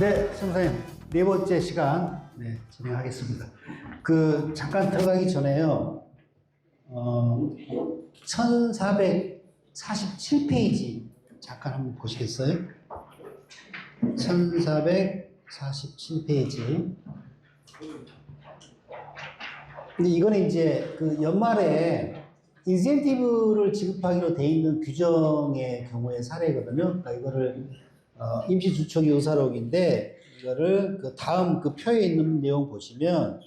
네, 선생님. 네 번째 시간, 네, 진행하겠습니다. 잠깐 들어가기 전에요, 1447페이지, 잠깐 한번 보시겠어요? 1447페이지. 근데 이거는 이제 연말에 인센티브를 지급하기로 돼 있는 규정의 경우의 사례거든요. 그러니까 이거를 임시주총의 의사록인데 이거를 다음 표에 있는 내용 보시면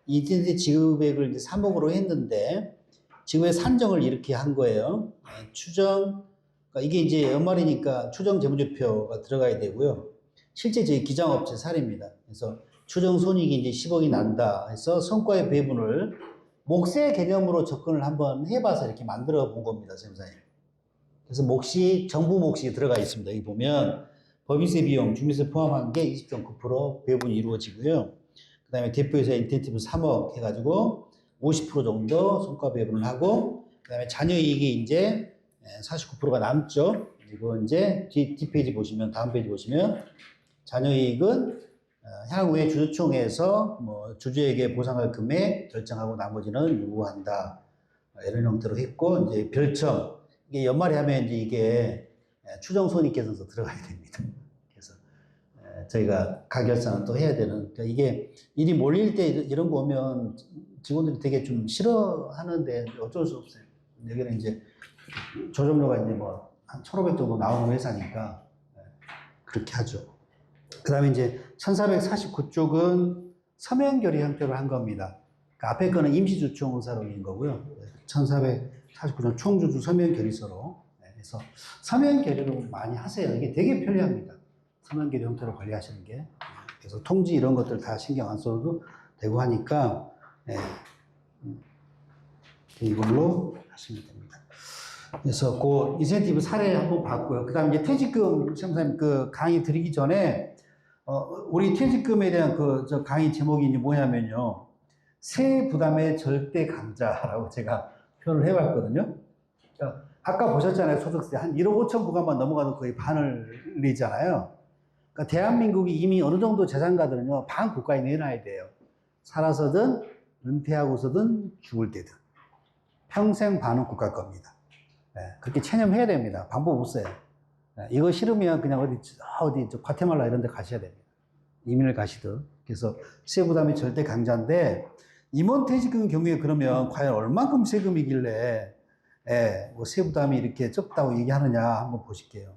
인센티브 지급액을 이제 3억으로 했는데 지급의 산정을 이렇게 한 거예요. 그러니까 이게 이제 연말이니까 추정 재무제표가 들어가야 되고요. 실제 저희 기장업체 사례입니다. 그래서 추정 손익이 이제 10억이 난다 해서 성과의 배분을 몫의 개념으로 접근을 한번 해봐서 이렇게 만들어 본 겁니다, 선생님. 그래서 정부 몫이 들어가 있습니다. 여기 보면 법인세 비용, 중개세 포함한 게 20.9% 배분이 이루어지고요. 그 다음에 대표이사 인센티브 3억 해가지고 50% 정도 성과 배분을 하고, 그 다음에 잔여이익이 이제 49%가 남죠. 이거 이제 뒷페이지 보시면, 다음 페이지 보시면, 잔여이익은 향후에 주주총회에서 주주에게 보상할 금액 결정하고 나머지는 유보한다. 이런 형태로 했고, 이제 별점. 이게 연말에 하면 이제 이게 추정 손익계산서 들어가야 됩니다. 그래서 저희가 가결상은 또 해야 되는, 그러니까 이게 일이 몰릴 때 이런 거 오면 직원들이 되게 좀 싫어하는데 어쩔 수 없어요. 여기는 이제 조정료가 이제 한 1,500 정도 나오는 회사니까 그렇게 하죠. 그 다음에 이제 1449쪽은 서면 결의 형태로 한 겁니다. 그러니까 앞에 거는 임시주총 의사록인 거고요. 1449쪽 총주주 서면 결의서로. 그래서 서면 결의로 많이 하세요. 이게 되게 편리합니다. 서면 결의 형태로 관리하시는 게. 그래서 통지 이런 것들 다 신경 안 써도 되고 하니까, 이걸로 하시면 됩니다. 그래서 인센티브 사례 한번 봤고요. 그 다음에 이제 퇴직금, 선생님 강의 드리기 전에, 우리 퇴직금에 대한 저 강의 제목이 이제 뭐냐면요. 세액 부담의 절대 강자라고 제가 표현을 해봤거든요. 그러니까 아까 보셨잖아요. 소득세 한 1억 5천 구간만 넘어가도 거의 반을 내잖아요. 그러니까 대한민국이 이미 어느 정도 재산가들은요, 반 국가에 내놔야 돼요. 살아서든, 은퇴하고서든, 죽을 때든. 평생 반은 국가 겁니다. 그렇게 체념해야 됩니다. 방법 없어요. 이거 싫으면 그냥 어디 과테말라 이런 데 가셔야 됩니다. 이민을 가시든. 그래서 세부담이 절대 강자인데, 임원퇴직금 경우에 그러면 과연 얼만큼 세금이길래, 세부담이 이렇게 적다고 얘기하느냐 한번 보실게요.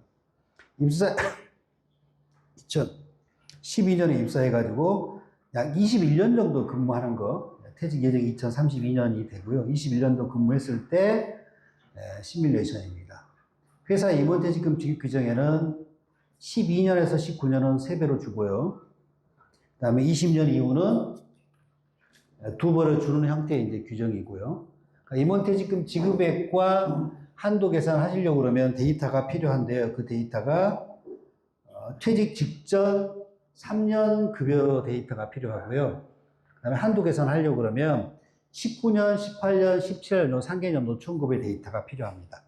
2012년에 입사해가지고 약 21년 정도 근무하는 거, 퇴직 예정이 2032년이 되고요. 21년도 근무했을 때, 시뮬레이션입니다. 회사 임원퇴직금 지급 규정에는 12년에서 19년은 3배로 주고요. 그 다음에 20년 이후는 2배로 주는 형태의 이제 규정이고요. 그러니까 임원퇴직금 지급액과 한도 계산하시려고 그러면 데이터가 필요한데요. 그 데이터가 퇴직 직전 3년 급여 데이터가 필요하고요. 그 다음에 한도 계산하려고 그러면 19년, 18년, 17년 요 3개년 노총급의 데이터가 필요합니다.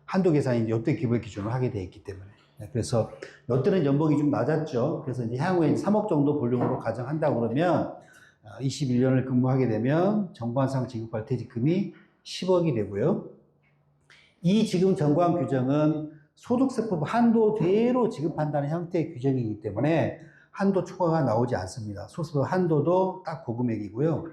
한도 계산이 이때 기본 기준으로 하게 되어 있기 때문에. 그래서 이때는 연봉이 좀 낮았죠. 그래서 이제 향후에 3억 정도 볼륨으로 가정한다고 그러면 21년을 근무하게 되면 정관상 지급할 퇴직금이 10억이 되고요. 이 지금 정관 규정은 소득세법 한도대로 지급한다는 형태의 규정이기 때문에 한도 초과가 나오지 않습니다. 소득세법 한도도 딱 그 금액이고요.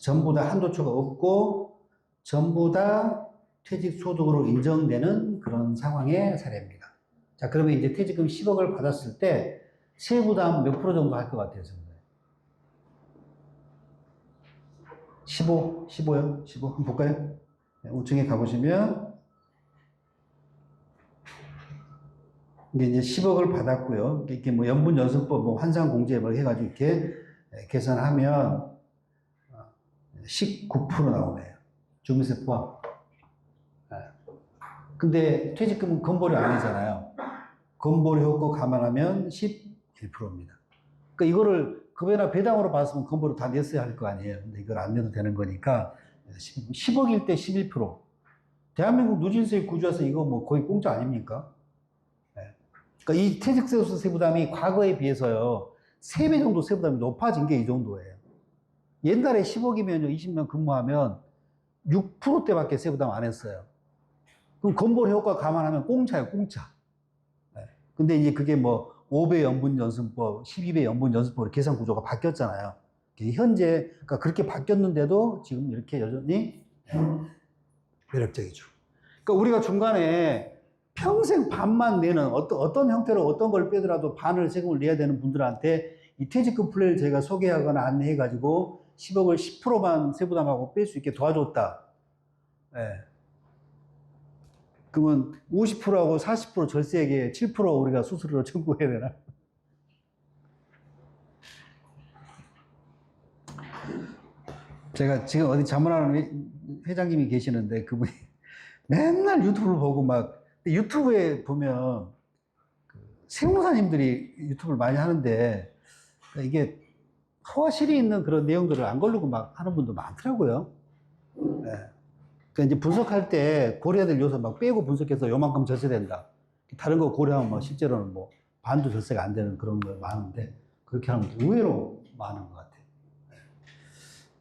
전부 다 한도 초과 없고 전부 다 퇴직 소득으로 인정되는 그런 상황의 사례입니다. 자, 그러면 이제 퇴직금 10억을 받았을 때 세부담 몇 프로 정도 할 것 같아요, 선생님? 15요? 15? 한번 볼까요? 5층에 가보시면 이제 10억을 받았고요. 이렇게 연분연수법, 환산공제 해가지고 이렇게 계산하면 19% 나오네요. 주민세 포함. 근데 퇴직금은 건보료 아니잖아요. 건보료 효과 감안하면 11%입니다. 그러니까 이거를 급여나 배당으로 받았으면 건보료 다 냈어야 할 거 아니에요. 근데 이걸 안 내도 되는 거니까 10억일 때 11%. 대한민국 누진세 구조에서 이거 거의 공짜 아닙니까? 그러니까 이 퇴직세수 세부담이 과거에 비해서요, 3배 정도 세부담이 높아진 게 이 정도예요. 옛날에 10억이면요, 20년 근무하면 6%대밖에 세부담 안 했어요. 그럼 건볼 효과 감안하면 공짜예요, 공짜. 네. 근데 이제 그게 뭐 5배 연분 연승법, 12배 연분 연승법 계산 구조가 바뀌었잖아요. 현재, 그러니까 그렇게 바뀌었는데도 지금 이렇게 여전히 매력적이죠. 그러니까 우리가 중간에 평생 반만 내는 어떤 형태로 어떤 걸 빼더라도 반을 세금을 내야 되는 분들한테 이 퇴직금 플랜을 저희가 소개하거나 안내해가지고 10억을 10%만 세부담하고 뺄 수 있게 도와줬다. 예. 그러면 50%하고 40% 절세액에 7% 우리가 수수료로 청구해야 되나? 제가 지금 어디 자문하는 회장님이 계시는데 그분이 맨날 유튜브를 보고 막 유튜브에 보면 그 세무사님들이 유튜브를 많이 하는데 이게 허실이 있는 그런 내용들을 안 걸르고 막 하는 분도 많더라고요. 네. 그러니까 이제 분석할 때 고려해야 될 요소 막 빼고 분석해서 요만큼 절세된다. 다른 거 고려하면 뭐 실제로는 뭐 반도 절세가 안 되는 그런 거 많은데 그렇게 하면 의외로 많은 것 같아요. 네.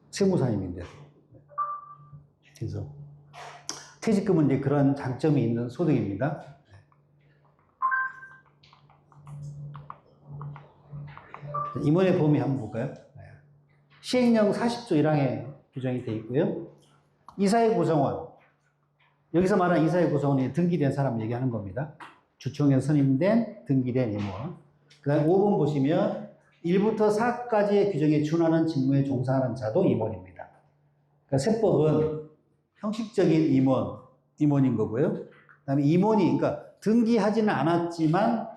세무사님인데도. 네. 그래서 퇴직금은 이제 그런 장점이 있는 소득입니다. 임원의 범위 한번 볼까요? 시행령 40조 1항에 규정이 되어 있고요. 이사회 구성원. 여기서 말하는 이사회 구성원이 등기된 사람 얘기하는 겁니다. 주총에 선임된 등기된 임원. 그 다음에 5번 보시면 1부터 4까지의 규정에 준하는 직무에 종사하는 자도 임원입니다. 그러니까 세법은 형식적인 임원인 거고요. 그 다음에 임원이, 그러니까 등기하지는 않았지만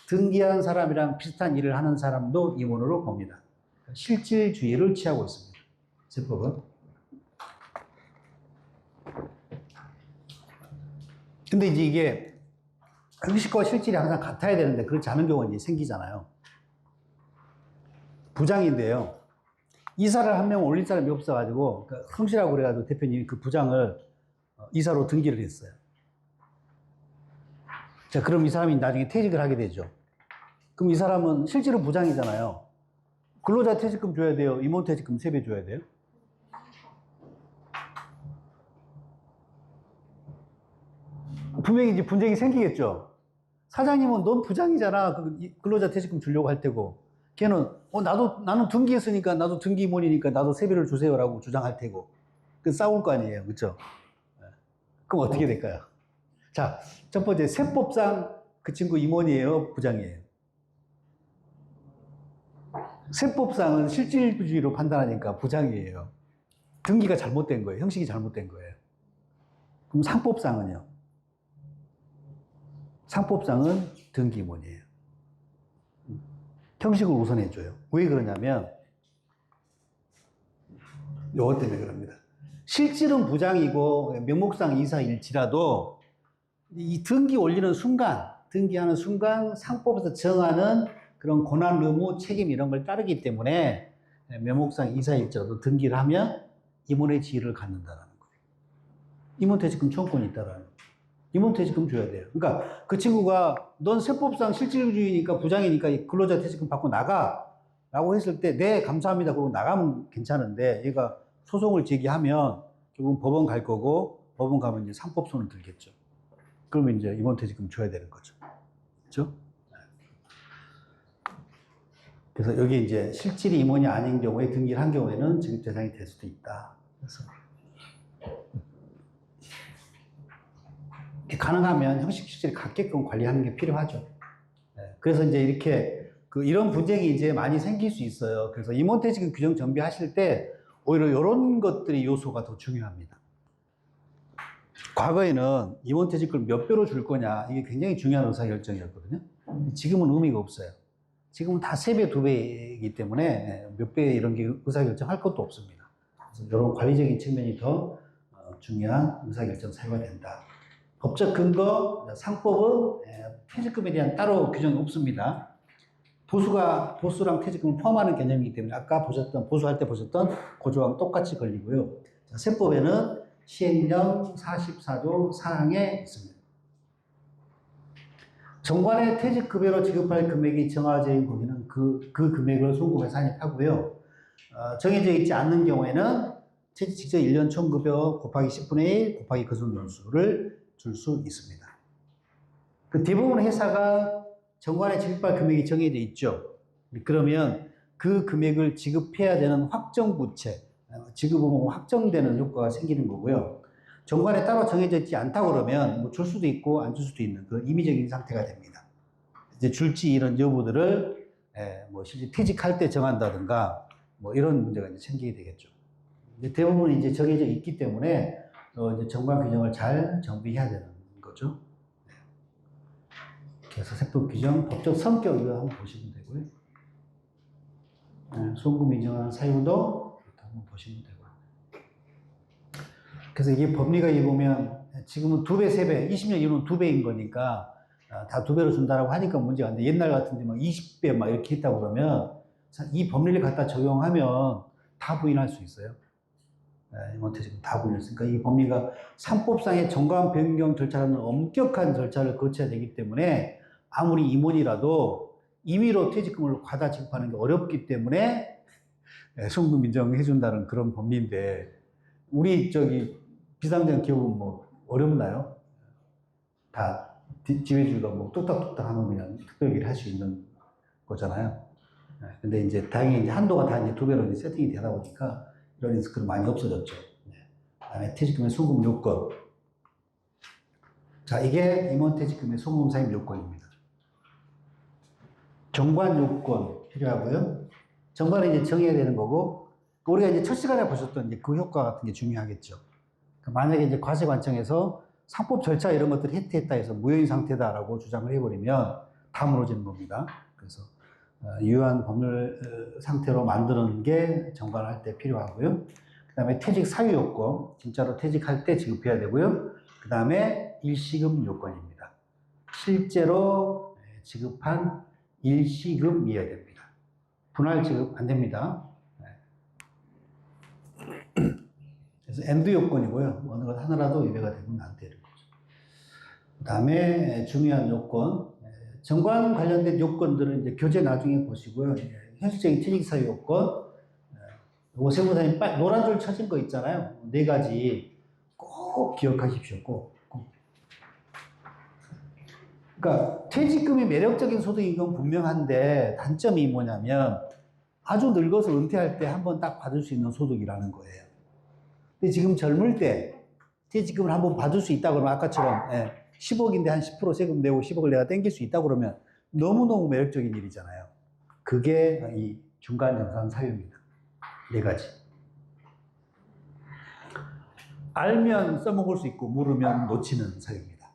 등기한 사람이랑 비슷한 일을 하는 사람도 임원으로 봅니다. 실질주의를 취하고 있습니다. 세법은. 근데 이제 이게 형식과 실질이 항상 같아야 되는데 그렇지 않은 경우가 이제 생기잖아요. 부장인데요. 이사를 한 명 올릴 사람이 없어가지고, 그러니까 성실하고 그래가지고 대표님이 그 부장을 이사로 등기를 했어요. 자, 그럼 이 사람이 나중에 퇴직을 하게 되죠. 그럼 이 사람은 실제로 부장이잖아요. 근로자 퇴직금 줘야 돼요? 임원 퇴직금 3배 줘야 돼요? 분명히 이제 분쟁이 생기겠죠. 사장님은 넌 부장이잖아. 근로자 퇴직금 주려고 할 테고. 걔는, 나는 등기했으니까, 나도 등기 임원이니까 나도 3배를 주세요라고 주장할 테고. 그 싸울 거 아니에요. 그쵸? 그럼 어떻게 될까요? 자, 첫 번째, 세법상 그 친구 임원이에요? 부장이에요? 세법상은 실질주의로 판단하니까 부장이에요. 등기가 잘못된 거예요. 형식이 잘못된 거예요. 그럼 상법상은요? 상법상은 등기임원이에요. 형식을 우선해줘요. 왜 그러냐면 요것 때문에 그럽니다. 실질은 부장이고 명목상 이사일지라도 이 등기 올리는 순간, 등기하는 순간 상법에서 정하는 그런 권한, 의무, 책임 이런 걸 따르기 때문에 명목상 이사일지라도 등기를 하면 임원의 지위를 갖는다라는 거예요. 임원퇴직금 청구권이 있다라는 거예요. 임원퇴직금 줘야 돼요. 그러니까 그 친구가 넌 세법상 실질주의니까 부장이니까 근로자 퇴직금 받고 나가 라고 했을 때 네 감사합니다 그러고 나가면 괜찮은데 얘가 소송을 제기하면 결국은 법원 갈 거고 법원 가면 이제 상법소는 들겠죠. 그러면 이제 임원퇴직금 줘야 되는 거죠. 그렇죠? 그래서 여기 이제 실질이 임원이 아닌 경우에 등기를 한 경우에는 지급 대상이 될 수도 있다. 그래서 가능하면 형식 실질이 같게끔 관리하는 게 필요하죠. 그래서 이제 이렇게 이런 분쟁이 이제 많이 생길 수 있어요. 그래서 임원퇴직금 규정 정비하실 때 오히려 이런 것들이 요소가 더 중요합니다. 과거에는 임원퇴직금을 몇 배로 줄 거냐 이게 굉장히 중요한 의사결정이었거든요. 지금은 의미가 없어요. 지금은 다 3배, 2배이기 때문에 몇 배 이런 게 의사결정할 것도 없습니다. 그래서 이런 관리적인 측면이 더 중요한 의사결정 사유가 된다. 법적 근거, 상법은 퇴직금에 대한 따로 규정이 없습니다. 보수랑 퇴직금을 포함하는 개념이기 때문에 아까 보수할 때 보셨던 고조항 똑같이 걸리고요. 자, 세법에는 시행령 44조 4항에 있습니다. 정관의 퇴직급여로 지급할 금액이 정해진 경우에는 그 금액을 송금에 산입하고요. 정해져 있지 않는 경우에는 퇴직 직전 1년 총급여 곱하기 10분의 1 곱하기 그 순년수를 줄 수 있습니다. 그 대부분 회사가 정관에 지급할 금액이 정해져 있죠. 그러면 그 금액을 지급해야 되는 확정부채, 지급은 확정되는 효과가 생기는 거고요. 정관에 따로 정해져 있지 않다 그러면 뭐 줄 수도 있고 안 줄 수도 있는 그런 임의적인 상태가 됩니다. 이제 줄지 이런 여부들을 뭐 실제 퇴직할 때 정한다든가 뭐 이런 문제가 이제 생기게 되겠죠. 대부분 이제 정해져 있기 때문에 이제 정관 규정을 잘 정비해야 되는 거죠. 그래서 세법 규정, 법적 성격 이거 한번 보시면 되고요. 송금 인정하는 사유도 한번 보시면 되고요. 그래서 이게 법리가 보면 지금은 2배, 3배, 20년 이후는 2배인 거니까 다 2배로 준다라고 하니까 문제가 안 돼. 옛날 같은데 막 20배 막 이렇게 했다 그러면 이 법리를 갖다 적용하면 다 부인할 수 있어요. 임원퇴 지금 다 부인했으니까 이 법리가 상법상의 정관 변경 절차라는 엄격한 절차를 거쳐야 되기 때문에 아무리 임원이라도 임의로 퇴직금을 과다 지급하는 게 어렵기 때문에 송금 인정해준다는 그런 법리인데 우리 비상장 기업은 뭐 어렵나요? 다 지배주가 뭐 뚝딱뚝딱 하면 그냥 특별기를 할 수 있는 거잖아요. 근데 이제 다행히 이제 한도가 다 이제 2배로 이제 세팅이 되다 보니까 이런 리스크는 많이 없어졌죠. 그다음에 퇴직금의 송금 요건. 자, 이게 임원 퇴직금의 송금 사입 요건입니다. 정관 요건 필요하고요. 정관은 이제 정해야 되는 거고, 우리가 이제 첫 시간에 보셨던 이제 그 효과 같은 게 중요하겠죠. 만약에 이제 과세관청에서 상법 절차 이런 것들을 해태했다 해서 무효인 상태다라고 주장을 해버리면 다 무너지는 겁니다. 그래서 유효한 법률 상태로 만드는 게 정관할 때 필요하고요. 그 다음에 퇴직 사유 요건, 진짜로 퇴직할 때 지급해야 되고요. 그 다음에 일시금 요건입니다. 실제로 지급한 일시금이어야 됩니다. 분할 지급 안 됩니다. 그래서 엔드 요건이고요. 어느 것 하나라도 위배가 되면 안 되는 거죠. 그 다음에 중요한 요건, 정관 관련된 요건들은 이제 교재 나중에 보시고요. 현실적인 퇴직 사유 요건, 요거 세무사님 노란 줄 쳐진 거 있잖아요. 4가지 꼭 기억하십시오. 꼭. 그러니까 퇴직금이 매력적인 소득인 건 분명한데 단점이 뭐냐면 아주 늙어서 은퇴할 때 한번 딱 받을 수 있는 소득이라는 거예요. 근데 지금 젊을 때 퇴직금을 한번 받을 수 있다 그러면 아까처럼 10억인데 한 10% 세금 내고 10억을 내가 땡길 수 있다 그러면 너무너무 매력적인 일이잖아요. 그게 이 중간정산 사유입니다. 4가지. 알면 써먹을 수 있고 모르면 놓치는 사유입니다.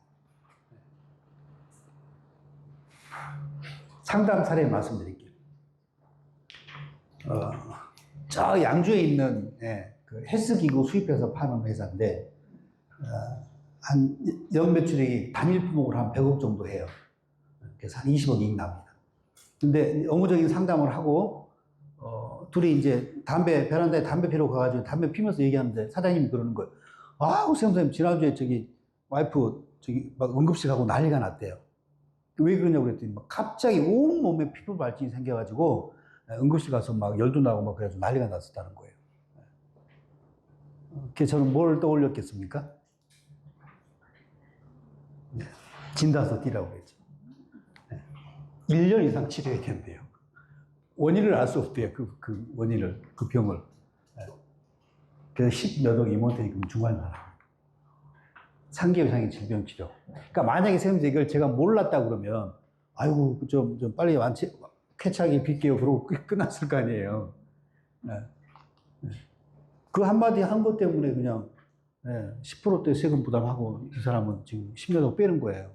상담 사례 말씀드릴게요. 저 양주에 있는 그 헬스기구 수입해서 파는 회사인데 한 연매출이 단일 품목으로 한 100억 정도 해요. 그래서 한 20억 이익 납니다. 근데 업무적인 상담을 하고 둘이 이제 베란다에 담배 피러 가가지고 담배 피면서 얘기하는데 사장님이 그러는 거예요. 아우 선생님 지난주에 와이프 막 응급실 가고 난리가 났대요. 왜 그러냐고 그랬더니 막 갑자기 온 몸에 피부 발진이 생겨가지고 응급실 가서 막 열도 나고 막 그래가지고 난리가 났었다는 거예요. 그래서 저는 뭘 떠올렸겠습니까? 진단서 띄라고 그랬죠. 1년 이상 치료해야 된대요. 원인을 알 수 없대요. 그 원인을, 그 병을. 그래서 10몇억 임원퇴직금 중간나라. 3개월 이상의 질병 치료. 그러니까 만약에 선생님 이걸 제가 몰랐다 그러면, 아이고, 좀 빨리 쾌차하게 빌게요. 그러고 끝났을 거 아니에요. 그 한마디 한 것 때문에 그냥 10%대 세금 부담하고 이 사람은 지금 10년을 빼는 거예요.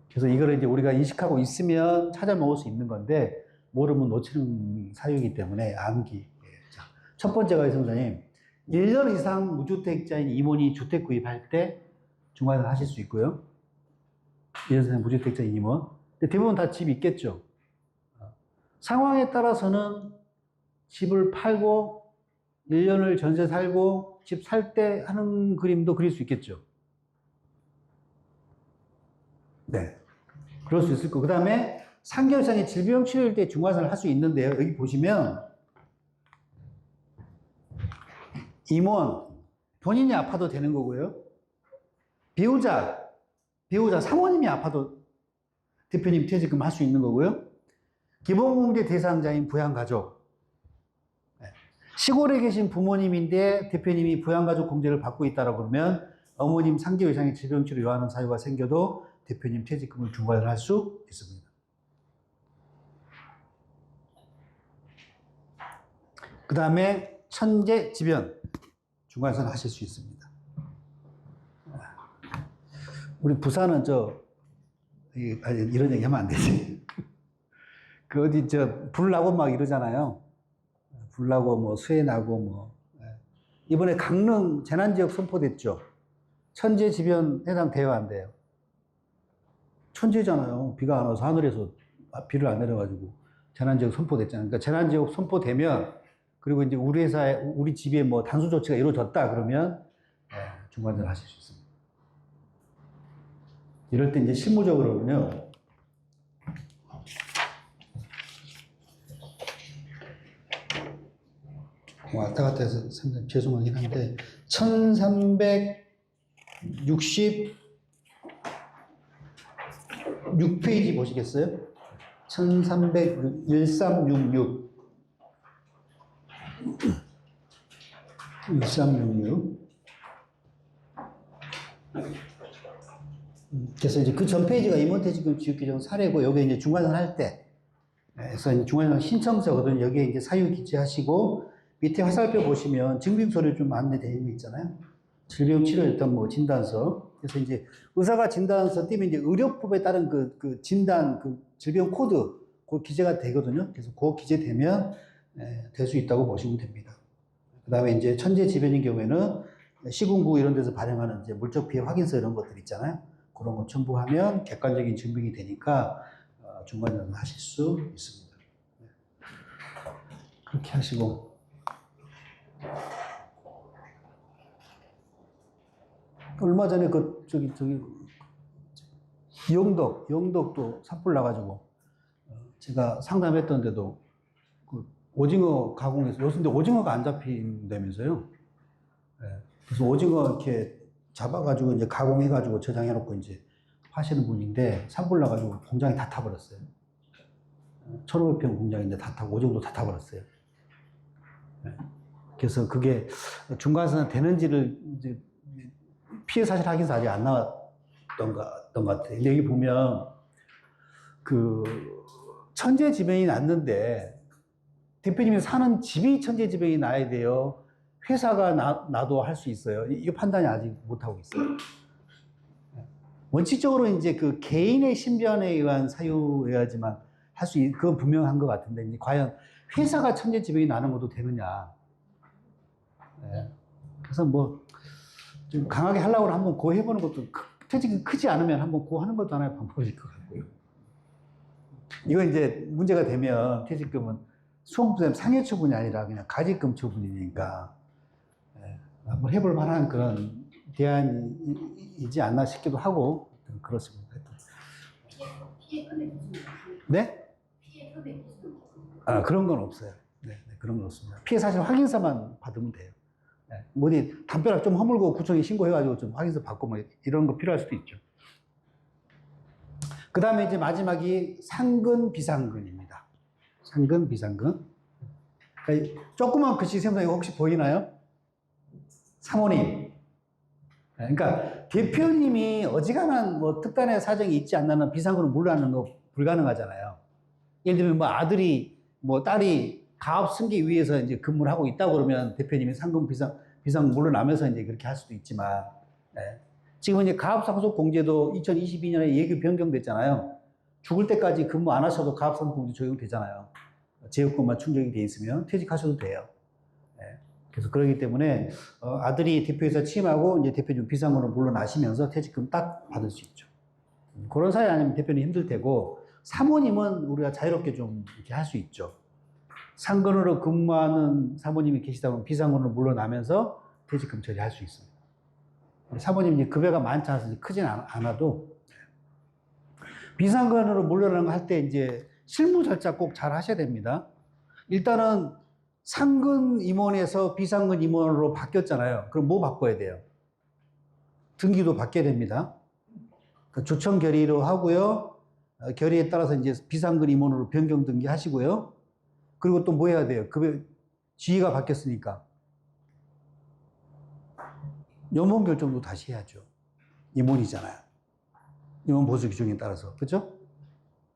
그래서 이거를 이제 우리가 인식하고 있으면 찾아 먹을 수 있는 건데 모르면 놓치는 사유이기 때문에 암기. 자, 첫 번째가 선생님 1년 이상 무주택자인 임원이 주택 구입할 때 중간에서 하실 수 있고요. 1년 이상 무주택자인 임원. 근데 대부분 다 집이 있겠죠. 상황에 따라서는 집을 팔고 1년을 전세 살고 집 살 때 하는 그림도 그릴 수 있겠죠. 네. 그럴 수 있을 거고. 그 다음에 3개월 이상의 질병 치료일 때 중과산을 할 수 있는데요. 여기 보시면 임원, 본인이 아파도 되는 거고요. 배우자, 사모님이 아파도 대표님 퇴직금 할 수 있는 거고요. 기본공제 대상자인 부양가족, 시골에 계신 부모님인데 대표님이 부양가족 공제를 받고 있다고 그러면 어머님 3개월 이상의 질병치료 요하는 사유가 생겨도 대표님 퇴직금을 중과할 수 있습니다. 그 다음에 천재지변 중과선 하실 수 있습니다. 우리 부산은 이런 얘기 하면 안 되지. 그 어디 불 나고 막 이러잖아요. 불 나고 뭐 수해 나고 뭐. 이번에 강릉 재난지역 선포됐죠. 천재지변 해당돼요, 안 돼요? 천재잖아요. 비가 안 와서 하늘에서 비를 안 내려가지고 재난지역 선포됐잖아요. 그러니까 재난지역 선포되면 그리고 이제 우리 회사에 우리 집에 뭐 단수 조치가 이루어졌다 그러면 중간전 하실 수 있습니다. 이럴 때 이제 실무적으로는요. 왔다 갔다 해서 상당히 죄송하긴 한데 1366페이지 보시겠어요? 1366 1366 그래서 이제 그 전 페이지가 임원퇴직금 지급규정 사례고 여기 이제 중간선 할 때 그래서 이제 중간선 신청서거든요. 여기에 이제 사유 기재하시고 밑에 화살표 보시면 증빙서류 좀 안내되어 있는 거 있잖아요. 질병치료 일단 뭐 진단서. 그래서 이제 의사가 진단서 띄면 이제 의료법에 따른 그 진단 그 질병 코드 그 기재가 되거든요. 그래서 그 기재되면 될 수 있다고 보시면 됩니다. 그 다음에 이제 천재지변인 경우에는 시군구 이런 데서 발행하는 이제 물적 피해 확인서 이런 것들 있잖아요. 그런 거 첨부하면 객관적인 증빙이 되니까 중간전환 하실 수 있습니다. 그렇게 하시고. 얼마 전에 영덕도 산불 나가지고 제가 상담했던데도 그 오징어 가공해서 요새 근데 오징어가 안 잡힌다면서요. 그래서 오징어 이렇게 잡아가지고 이제 가공해가지고 저장해놓고 이제 하시는 분인데 산불 나가지고 공장이 다 타버렸어요. 1,500평 공장인데 다 타고 오징어도 다 타버렸어요. 그래서 그게 중간선은 되는지를 이제 피해 사실 확인서 아직 안 나왔던 것 같아요. 근데 여기 보면 그 천재지변이 났는데 대표님이 사는 집이 천재지변이 나야 돼요. 회사가 나도 할 수 있어요. 이 판단이 아직 못하고 있어요. 원칙적으로 이제 그 개인의 신변에 의한 사유여야지만 할 수, 그건 분명한 것 같은데, 이제 과연 회사가 천재지변이 나는 것도 되느냐. 그래서 뭐, 좀 강하게 하려고 한번 고 해보는 것도, 퇴직이 크지 않으면 한번 고 하는 것도 하나의 방법일 것 같고요. 이건 이제 문제가 되면 퇴직금은 수험부담 상해 처분이 아니라 그냥 가직금 처분이니까, 한번 해볼 만한 그런 대안이지 않나 싶기도 하고, 그렇습니다. 피해 금액이 네? 피해 금액이 그런 건 없어요. 네, 그런 건 없습니다. 피해 사실 확인서만 받으면 돼요. 뭐니 담벼락 좀 허물고 구청에 신고해가지고 좀 확인서 받고 뭐 이런 거 필요할 수도 있죠. 그 다음에 이제 마지막이 상근 비상근입니다. 상근 비상근. 그러니까 조그만 글씨 세모상 혹시 보이나요? 사모님. 그러니까 대표님이 어지간한 뭐 특단의 사정이 있지 않나는 비상근을 물러나는 거 불가능하잖아요. 예를 들면 뭐 아들이 뭐 딸이 가업 승계 위해서 이제 근무를 하고 있다고 그러면 대표님이 상근 비상 물러나면서 이제 그렇게 할 수도 있지만, 지금 이제 가업상속 공제도 2022년에 예규 변경됐잖아요. 죽을 때까지 근무 안 하셔도 가업상속 공제 적용되잖아요. 재요건만 충족이 돼 있으면 퇴직하셔도 돼요. 그래서 그러기 때문에 아들이 대표이사 취임하고 이제 대표님 비상근으로 물러나시면서 퇴직금 딱 받을 수 있죠. 그런 사이 아니면 대표님 힘들 테고 사모님은 우리가 자유롭게 좀 이렇게 할 수 있죠. 상근으로 근무하는 사모님이 계시다 보면 비상근으로 물러나면서 퇴직금 처리할 수 있습니다. 사모님 이제 급여가 많지 않아서 크진 않아도 비상근으로 물러나는 거 할 때 이제 실무 절차 꼭 잘 하셔야 됩니다. 일단은 상근 임원에서 비상근 임원으로 바뀌었잖아요. 그럼 뭐 바꿔야 돼요? 등기도 바뀌어야 됩니다. 주청 결의로 하고요. 결의에 따라서 이제 비상근 임원으로 변경 등기하시고요. 그리고 또 뭐 해야 돼요? 그 지위가 바뀌었으니까 연봉 결정도 다시 해야죠. 임원이잖아요. 임원 보수 규정에 따라서. 그죠?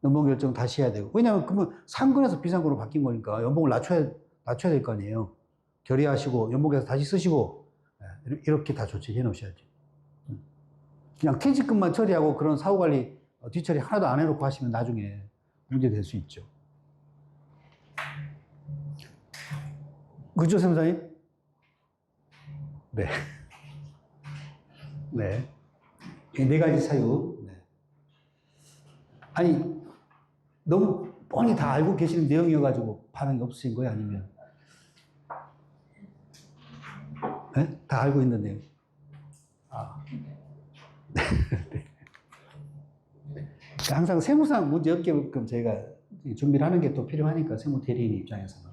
연봉 결정 다시 해야 되고. 왜냐하면 그러면 상근에서 비상근으로 바뀐 거니까 연봉을 낮춰야 될 거 아니에요. 결의하시고 연봉에서 다시 쓰시고 이렇게 다 조치해 놓으셔야죠. 그냥 퇴직금만 처리하고 그런 사후관리 뒤처리 하나도 안 해놓고 하시면 나중에 문제 될 수 있죠. 그죠, 선생님? 네. 네. 네 가지 사유. 네. 아니, 너무 뻔히 다 알고 계시는 내용이어가지고 반응이 없으신 거예요? 아니면? 네? 다 알고 있는 내용. 아. 항상 세무상 문제 없게끔 저희가 준비를 하는 게 또 필요하니까, 세무 대리인 입장에서는.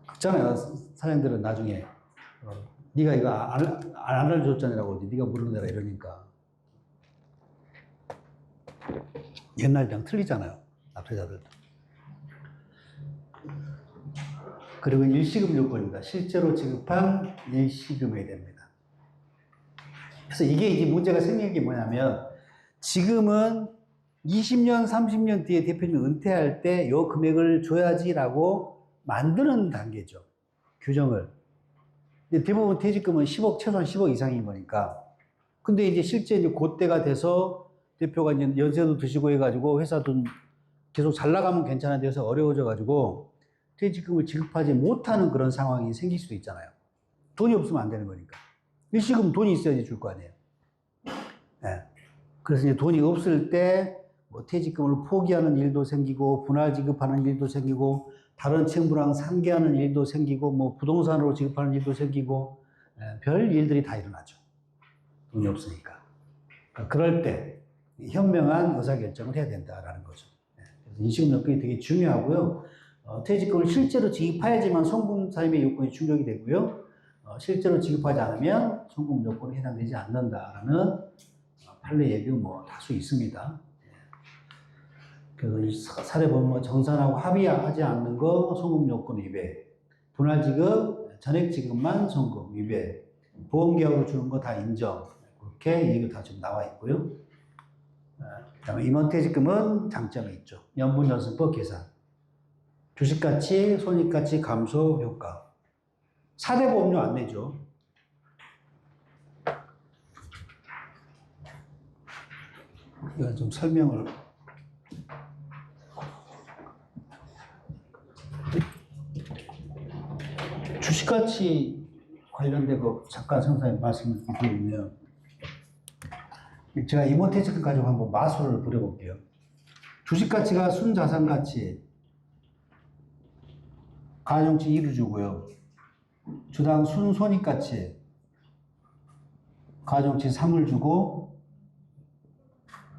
그렇잖아요. 사장님들은 나중에, 네가 이거 안 알려줬잖아라고 네가 물어내라 이러니까. 옛날이랑 틀리잖아요. 납세자들도. 그리고 일시금 요건입니다. 실제로 지급한 일시금이 됩니다. 그래서 이게 이제 문제가 생기는 게 뭐냐면, 지금은 20년, 30년 뒤에 대표님이 은퇴할 때 요 금액을 줘야지라고 만드는 단계죠. 규정을. 근데 대부분 퇴직금은 10억, 최소한 10억 이상인 거니까. 근데 이제 실제 이제 그때가 돼서 대표가 이제 연세도 드시고 해가지고 회사 돈 계속 잘 나가면 괜찮은데 해서 어려워져가지고 퇴직금을 지급하지 못하는 그런 상황이 생길 수도 있잖아요. 돈이 없으면 안 되는 거니까. 일시금 돈이 있어야지 줄 거 아니에요. 네. 그래서 이제 돈이 없을 때 뭐 퇴직금을 포기하는 일도 생기고 분할 지급하는 일도 생기고 다른 채무랑 상계하는 일도 생기고 뭐 부동산으로 지급하는 일도 생기고 별 일들이 다 일어나죠. 돈이 없으니까. 그럴 때 현명한 의사결정을 해야 된다라는 거죠. 그래서 인식금 요건이 되게 중요하고요. 퇴직금을 실제로 지급해야지만 송금 사임의 요건이 충족이 되고요. 실제로 지급하지 않으면 송금 요건에 해당되지 않는다라는 판례 얘기가 뭐 다수 있습니다. 그래서 사례 보면 뭐 정산하고 합의하지 않는 거 송금 요건 위배, 분할 지급, 전액 지급만 송금 위배, 보험계약으로 주는 거 다 인정. 그렇게 얘기가 다 지금 나와 있고요. 그다음에 임원퇴직금은 장점이 있죠. 연분연승법 계산, 주식가치, 손익가치 감소 효과. 4대 보험료 안 내죠. 이건 좀 설명을. 주식가치 관련된 거 잠깐 선생님 말씀을 드리면, 제가 임원퇴직금 가지고 한번 마술을 부려볼게요. 주식가치가 순자산가치, 가정치 2를 주고요. 주당 순손익가치, 가정치 3을 주고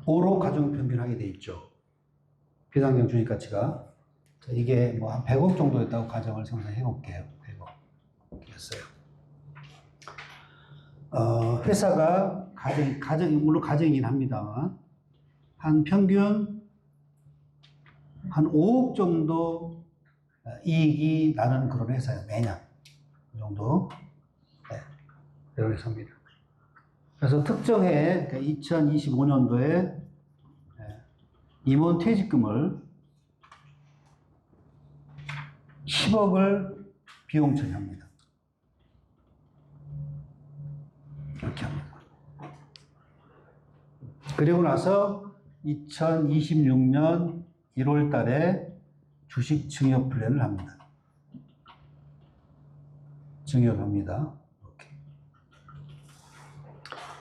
5로 가정평균하게 돼 있죠. 비상경 주식가치가. 이게 뭐 한 100억 정도 됐다고 가정을 생각해 볼게요. 100억 됐어요. 회사가 물론 가정이긴 합니다만 한 평균 한 5억 정도 이익이 나는 그런 회사예요. 매년 그 정도. 네, 그런 회사입니다. 그래서 특정해 2025년도에 임원 퇴직금을 10억을 비용 처리합니다. 이렇게 합니다. 그리고 나서 2026년 1월 달에 주식 증여 플랜을 합니다. 증여를 합니다. 이렇게.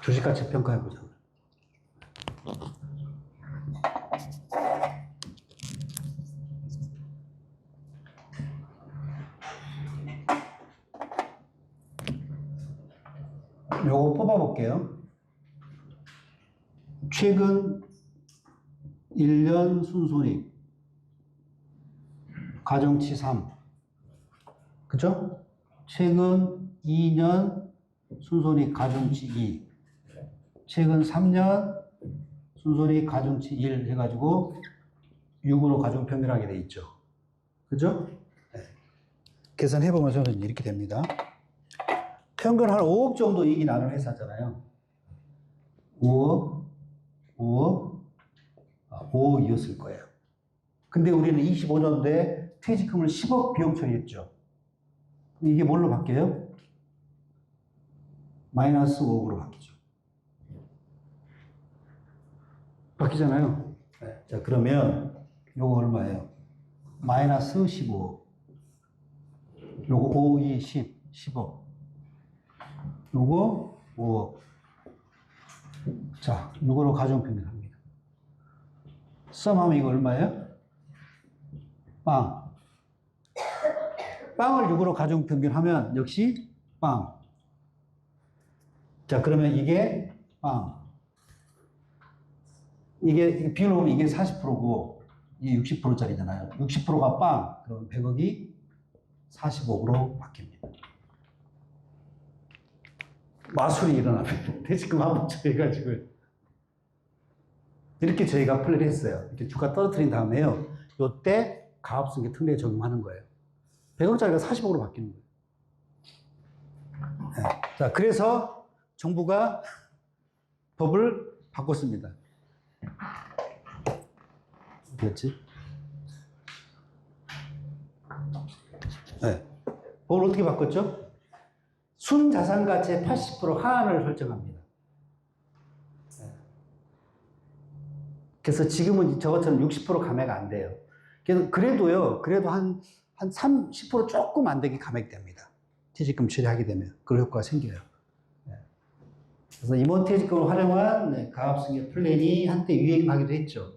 주식가치 평가해보자. 요거 뽑아볼게요. 최근 1년 순손익 가중치 3. 그죠? 최근 2년 순손익 가중치 2. 최근 3년 순손익 가중치 1 해가지고 6으로 가중평균하게 돼 있죠. 그죠? 네. 계산해보면 저는 이렇게 됩니다. 평균 한 5억 정도 이익이 나는 회사잖아요. 5억, 5억이었을 거예요. 근데 우리는 25년도에 퇴직금을 10억 비용 처리했죠. 이게 뭘로 바뀌어요? 마이너스 5억으로 바뀌죠. 바뀌잖아요. 네. 자, 그러면 요거 얼마예요? 마이너스 15억. 요거 5, 2, 10, 10억. 요거 5억. 자, 요거로 가중평균합니다. 썸하면 이거 얼마예요? 빵. 빵을 6으로 가중평균하면 역시 빵. 자, 그러면 이게 빵. 이게 비율로 보면 이게 40%고 이게 60%짜리잖아요. 60%가 빵. 그럼 100억이 45억으로 바뀝니다. 마술이 일어나면 퇴직금 한번 처리해가지고 이렇게 저희가 플랜을 했어요. 이렇게 주가 떨어뜨린 다음에요. 요때 가압승계 특례 적용하는 거예요. 100억짜리가 40억으로 바뀌는 거예요. 네. 자, 그래서 정부가 법을 바꿨습니다. 어떻겠지? 네. 법을 어떻게 바꿨죠? 순자산 가치의 80% 하한을 설정합니다. 네. 그래서 지금은 저것처럼 60% 감액 안 돼요. 그래도요, 그래도 한 30% 조금 안 되게 감액됩니다. 퇴직금 처리하게 되면. 그런 효과가 생겨요. 네. 그래서 임원 퇴직금을 활용한 가압승계 플랜이 한때 유행하기도 했죠.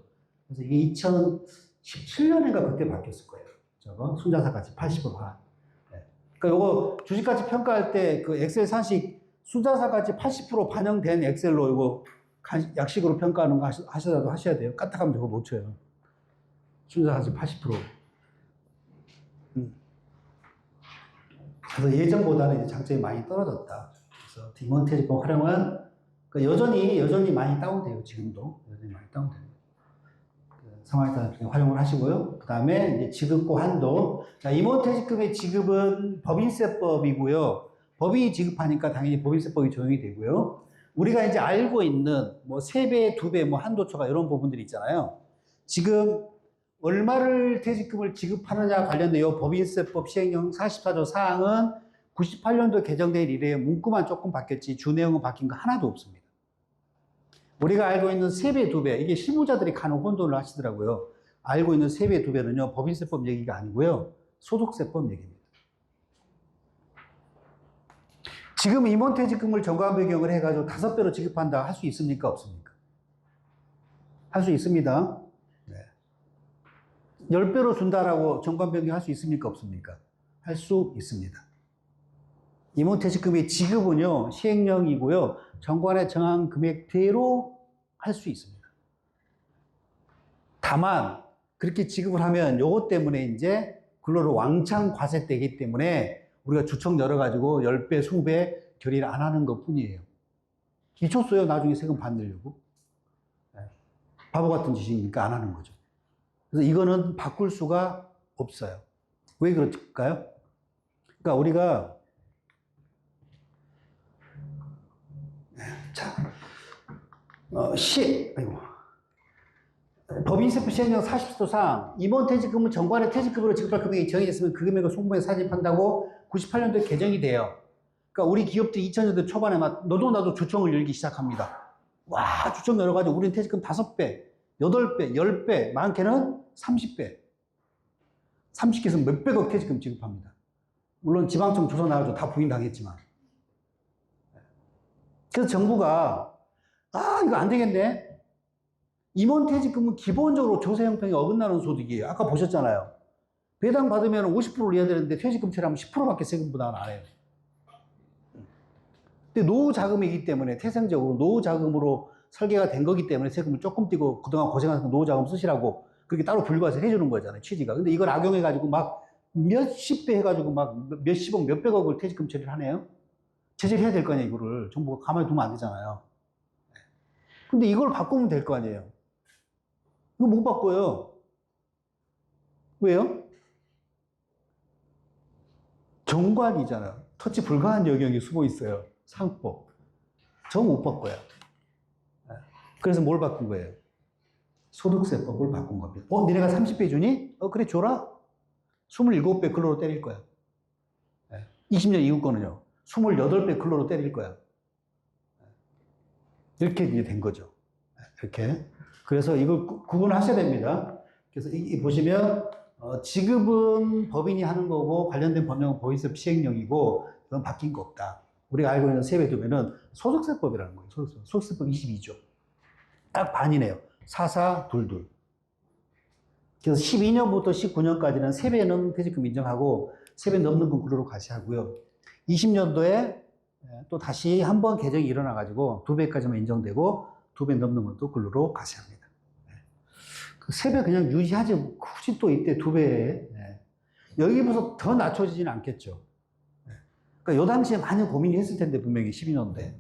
그래서 이게 2017년인가 그때 바뀌었을 거예요. 저거 순자산 가치 80% 하한. 네. 그러니까 요거 주식가치 평가할 때 그 엑셀 산식 순자산 가치 80% 반영된 엑셀로 이거 약식으로 평가하는 거 하셔도 하셔야 돼요. 까딱하면 저거 못 쳐요. 순자산 가치 80%. 그래서 예전보다는 이제 장점이 많이 떨어졌다. 그래서 임원 퇴직금 활용은 여전히 많이 다운돼요. 지금도 여전히 많이 다운됩니다. 그 상황에 따라 활용을 하시고요. 그 다음에 이제 지급고 한도. 자, 임원 퇴직금의 지급은 법인세법이고요. 법인이 지급하니까 당연히 법인세법이 적용이 되고요. 우리가 이제 알고 있는 뭐 3배, 2배, 뭐 한도초가 이런 부분들이 있잖아요. 지금 얼마를 퇴직금을 지급하느냐 관련된 이 법인세법 시행령 44조 사항은 98년도 개정된 이래 문구만 조금 바뀌었지 주 내용은 바뀐 거 하나도 없습니다. 우리가 알고 있는 3배, 2배, 이게 실무자들이 간혹 혼돈을 하시더라고요. 알고 있는 3배, 2배는요, 법인세법 얘기가 아니고요, 소득세법 얘기입니다. 지금 임원퇴직금을 정관 변경을 해가지고 5배로 지급한다 할 수 있습니까? 없습니까? 할 수 있습니다. 네. 10배로 준다라고 정관 변경할 수 있습니까? 없습니까? 할 수 있습니다. 임원퇴직금의 지급은요, 시행령이고요, 정관에 정한 금액대로 할 수 있습니다. 다만, 그렇게 지급을 하면 요것 때문에 이제 근로를 왕창 과세되기 때문에 우리가 주청 열어가지고 10배, 20배 결의를 안 하는 것 뿐이에요. 기초수요, 나중에 세금 받으려고. 바보 같은 짓이니까 안 하는 거죠. 그래서 이거는 바꿀 수가 없어요. 왜 그럴까요? 그러니까 우리가 법인세법 시행령 40조상 임원퇴직금은 정관의 퇴직금으로 지급할 금액이 정해졌으면 그 금액을 송부에 사집한다고 98년도에 개정이 돼요. 그러니까 우리 기업들이 2000년대 초반에 막 너도 나도 주청을 열기 시작합니다. 와, 주청 열어가지고 우리는 퇴직금 5배, 8배, 10배, 많게는 30배. 30개에서 몇백억 퇴직금 지급합니다. 물론 지방청 조사 나가지고 다 부인당했지만. 그래서 정부가 이거 안 되겠네. 임원퇴직금은 기본적으로 조세형평에 어긋나는 소득이에요. 아까 보셨잖아요. 배당 받으면 50%를 내야 되는데 퇴직금 처리하면 10%밖에 세금 부담을 안 해요. 근데 노후 자금이기 때문에 태생적으로 노후 자금으로 설계가 된 거기 때문에 세금을 조금 떼고 그동안 고생하신 노후자금 쓰시라고 그렇게 따로 분류해서 해주는 거잖아요, 취지가. 근데 이걸 악용해가지고 막 몇십 배 해가지고 막 몇십억, 몇백억을 퇴직금 처리를 하네요. 제재를 해야 될 거 아니에요, 이거를. 정부가 가만히 두면 안 되잖아요. 근데 이걸 바꾸면 될 거 아니에요. 이거 못 바꿔요. 왜요? 정관이잖아요. 터치 불가한 영역이 숨어 있어요. 상법. 저 못 바꿔요. 그래서 뭘 바꾼 거예요? 소득세법을 바꾼 겁니다. 니네가 30배 주니? 그래, 줘라. 27배 근로로 때릴 거야. 20년 이후 거는요. 28배 근로로 때릴 거야. 이렇게 이제 된 거죠. 이렇게. 그래서 이걸 구분하셔야 됩니다. 그래서 이 보시면, 지급은 법인이 하는 거고, 관련된 법령은 보이스업 시행령이고, 이건 바뀐 거 없다. 우리가 알고 있는 세배 두배는 소득세법이라는 거예요. 소득세법 22조. 딱 반이네요. 4422. 그래서 12년부터 19년까지는 세배는 퇴직금 인정하고, 세배 넘는 건 근로로 가시하고요. 20년도에 또 다시 한 번 개정이 일어나가지고 2배까지만 인정되고 2배 넘는 건 또 근로로 가시합니다. 그 세배 그냥 유지하지 굳이 또 이때 2배 여기부터 더 낮춰지지는 않겠죠. 그러니까 요 당시에 많이 고민이 했을 텐데 분명히 12년도에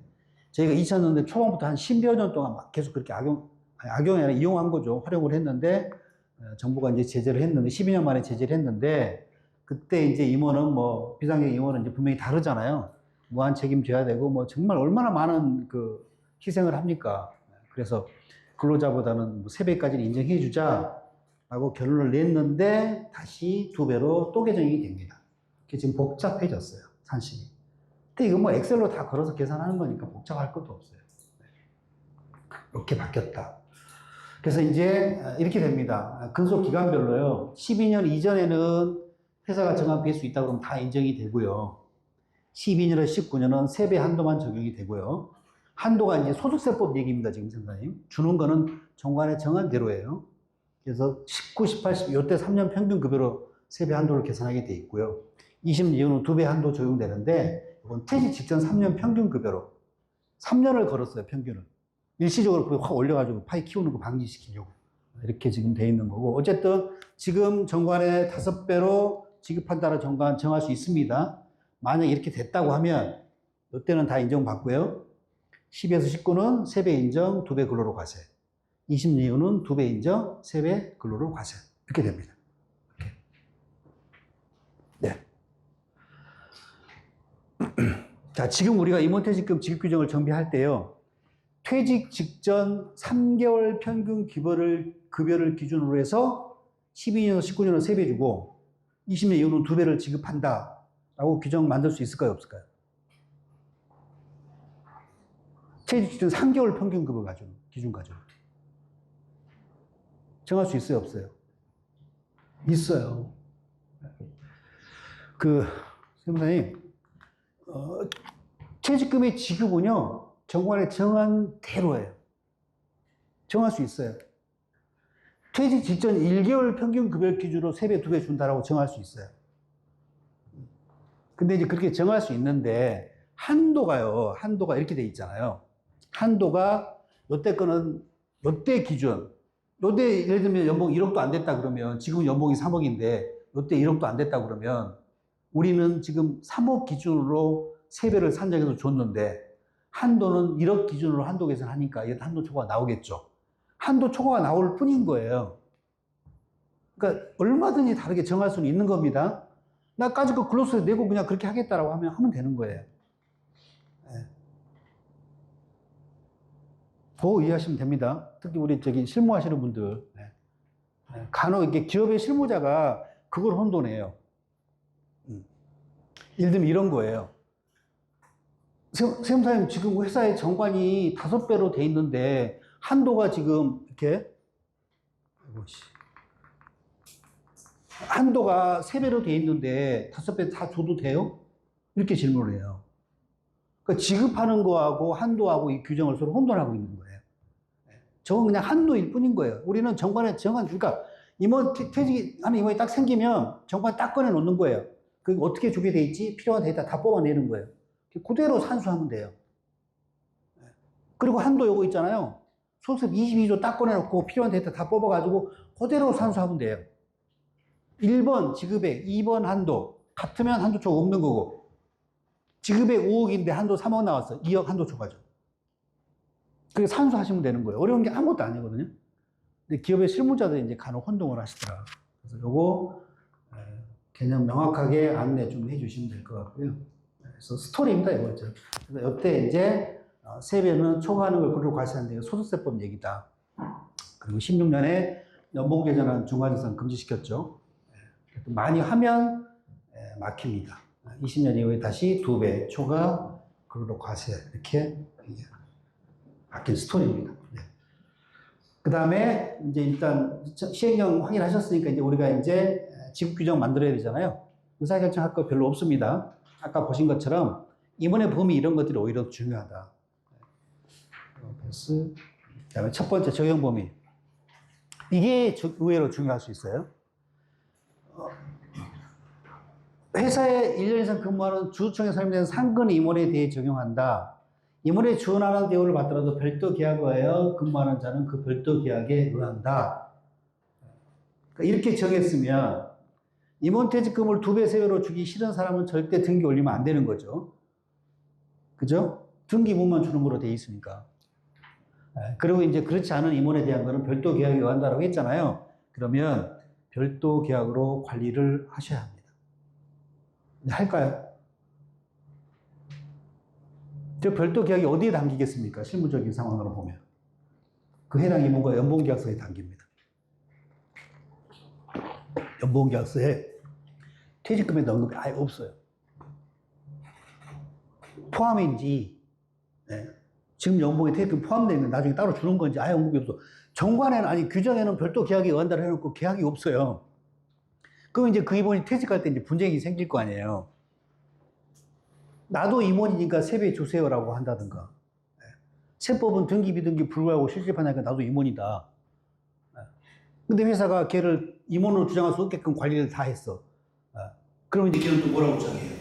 저희가 2000년대 초반부터 한 10여 년 동안 막 계속 그렇게 악용이 아니라 이용한 거죠. 활용을 했는데 정부가 이제 제재를 했는데 12년 만에 제재를 했는데 그때 이제 임원은 뭐 비상경 임원은 이제 분명히 다르잖아요. 무한 책임져야 되고 뭐 정말 얼마나 많은 그 희생을 합니까? 그래서 근로자보다는 뭐 3배까지는 인정해 주자라고 결론을 냈는데 다시 2배로 또 개정이 됩니다. 그게 지금 복잡해졌어요, 산심이. 근데 이거 뭐 엑셀로 다 걸어서 계산하는 거니까 복잡할 것도 없어요. 이렇게 바뀌었다. 그래서 이제 이렇게 됩니다. 근속 기간별로요. 12년 이전에는 회사가 정한 배수 있다 그러면 다 인정이 되고요. 12년에서 19년은 세배 한도만 적용이 되고요. 한도가 이제 소득세법 얘기입니다, 지금 선생님. 주는 거는 정관에 정한 대로예요. 그래서 19, 18, 10, 이때 3년 평균 급여로 세배 한도를 계산하게 돼 있고요. 20년 이후는 2배 한도 적용되는데, 이건 퇴직 직전 3년 평균 급여로 3년을 걸었어요, 평균을. 일시적으로 그걸 확 올려가지고 파이 키우는 거 방지시키려고. 이렇게 지금 돼 있는 거고. 어쨌든 지금 정관에 5배로 지급한다는 정관 정할 수 있습니다. 만약 이렇게 됐다고 하면 이때는 다 인정받고요. 10에서 19는 3배 인정, 2배 근로로 과세. 20년 이후는 2배 인정, 3배 근로로 과세. 이렇게 됩니다. 이렇게. 네. 자, 지금 우리가 임원퇴직금 지급 규정을 정비할 때요. 퇴직 직전 3개월 평균 급여를 기준으로 해서 12년, 19년은 3배 주고 20년 이후는 2배를 지급한다 라고 규정 만들 수 있을까요? 없을까요? 퇴직 직전 3개월 평균 급여 기준 가지고 정할 수 있어요? 없어요? 있어요. 선생님, 퇴직금의 지급은요, 정관에 정한 대로예요. 정할 수 있어요. 퇴직 직전 1개월 평균 급여 기준으로 3배, 2배 준다라고 정할 수 있어요. 근데 이제 그렇게 정할 수 있는데, 한도가 이렇게 돼 있잖아요. 한도가, 요때 거는, 요때 기준, 요때 예를 들면 연봉 1억도 안 됐다 그러면, 지금 연봉이 3억인데, 요때 1억도 안 됐다 그러면, 우리는 지금 3억 기준으로 3배를 산정해서 줬는데, 한도는 1억 기준으로 한도 계산하니까 한도 초과가 나오겠죠. 한도 초과가 나올 뿐인 거예요. 그러니까 얼마든지 다르게 정할 수는 있는 겁니다. 나까지 그 근로소득 내고 그냥 그렇게 하겠다라고 하면 되는 거예요. 네. 그거 이해하시면 됩니다. 특히 우리 실무하시는 분들. 네. 간혹 이렇게 기업의 실무자가 그걸 혼돈해요. 예를 들면 이런 거예요. 세무사님, 지금 회사의 정관이 5배로 돼 있는데, 한도가 지금 이렇게, 한도가 3배로 돼 있는데, 5배 다 줘도 돼요? 이렇게 질문을 해요. 그러니까 지급하는 거하고 한도하고 이 규정을 서로 혼돈하고 있는 거예요. 저건 그냥 한도일 뿐인 거예요. 우리는 정관에 정한, 그러니까 임원 퇴직하는 임원이 딱 생기면 정관 딱 꺼내 놓는 거예요. 그 어떻게 준비되어 있지? 필요한 데이터 다 뽑아내는 거예요. 그대로 산수하면 돼요. 그리고 한도 요거 있잖아요. 소수점 22조 딱 꺼내놓고 필요한 데이터 다 뽑아가지고 그대로 산수하면 돼요. 1번 지급액, 2번 한도. 같으면 한도초가 없는 거고. 지급액 5억인데 한도 3억 나왔어. 2억 한도초가죠. 그게 산수하시면 되는 거예요. 어려운 게 아무것도 아니거든요. 근데 기업의 실무자들이 이제 간혹 혼동을 하시더라. 그래서 요거 개념 명확하게 안내 좀 해주시면 될 것 같고요. 그래서 스토리입니다, 이거. 그래서 이때 이제 세배는 초과하는 걸 그대로 과세하는데 소득세법 얘기다. 그리고 16년에 연봉 개정안 중과지선 금지시켰죠. 많이 하면 막힙니다. 20년 이후에 다시 2배 초과 그대로 과세 이렇게 바뀐 스토리입니다. 그 다음에 이제 일단 시행령 확인하셨으니까 이제 우리가 이제 지급 규정 만들어야 되잖아요. 의사결정할 거 별로 없습니다. 아까 보신 것처럼 임원의 범위 이런 것들이 오히려 중요하다. 그래서 그다음에 첫 번째 적용 범위. 이게 의외로 중요할 수 있어요. 회사에 1년 이상 근무하는 주주총회 설명된 상근 임원에 대해 적용한다. 임원에 지원하는 대우를 받더라도 별도 계약을 하여 근무하는 자는 그 별도 계약에 의한다. 그러니까 이렇게 정했으면 임원 퇴직금을 2배, 3배로 주기 싫은 사람은 절대 등기 올리면 안 되는 거죠. 그죠? 등기부만 주는 거로 돼 있으니까. 그리고 이제 그렇지 않은 임원에 대한 거는 별도 계약에 의한다라고 했잖아요. 그러면 별도 계약으로 관리를 하셔야 합니다. 할까요? 저 별도 계약이 어디에 담기겠습니까? 실무적인 상황으로 보면. 그 해당 임원과 연봉계약서에 담깁니다. 연봉계약서에 퇴직금에 넣은 게 아예 없어요. 포함인지, 지금 연봉에 퇴직금 포함되어 있는 나중에 따로 주는 건지 아예 언급이 없어. 정관에는, 아니, 규정에는 별도 계약에 의한다고 해놓고 계약이 없어요. 그럼 이제 그 임원이 퇴직할 때 이제 분쟁이 생길 거 아니에요. 나도 임원이니까 세배 주세요라고 한다든가. 세법은 등기 비등기 불구하고 실질판하니까 나도 임원이다. 근데 회사가 걔를 임원으로 주장할 수 없게끔 관리를 다 했어. 그럼 이제 걔는 또 뭐라고 주장해요?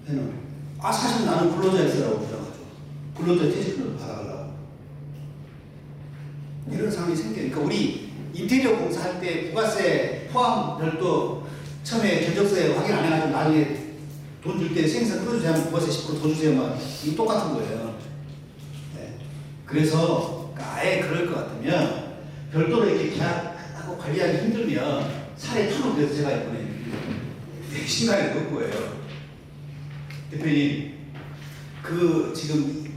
걔는 사실 나는 근로자였어라고 주장하죠. 근로자 퇴직금을 받아가려고. 이런 상황이 생기니까 우리 인테리어 공사할 때 부가세 포함 별도 처음에 견적서에 확인 안 해가지고 나중에 돈 줄 때 생산 끌어주세요 하면 부가세 10% 더 주세요. 막 이거 똑같은 거예요. 그래서 아예 그럴 것 같으면 별도로 이렇게 계약하고 관리하기 힘들면 사례 투로 그래서 제가 이번에 신간에 넣을 거예요. 대표님, 그 지금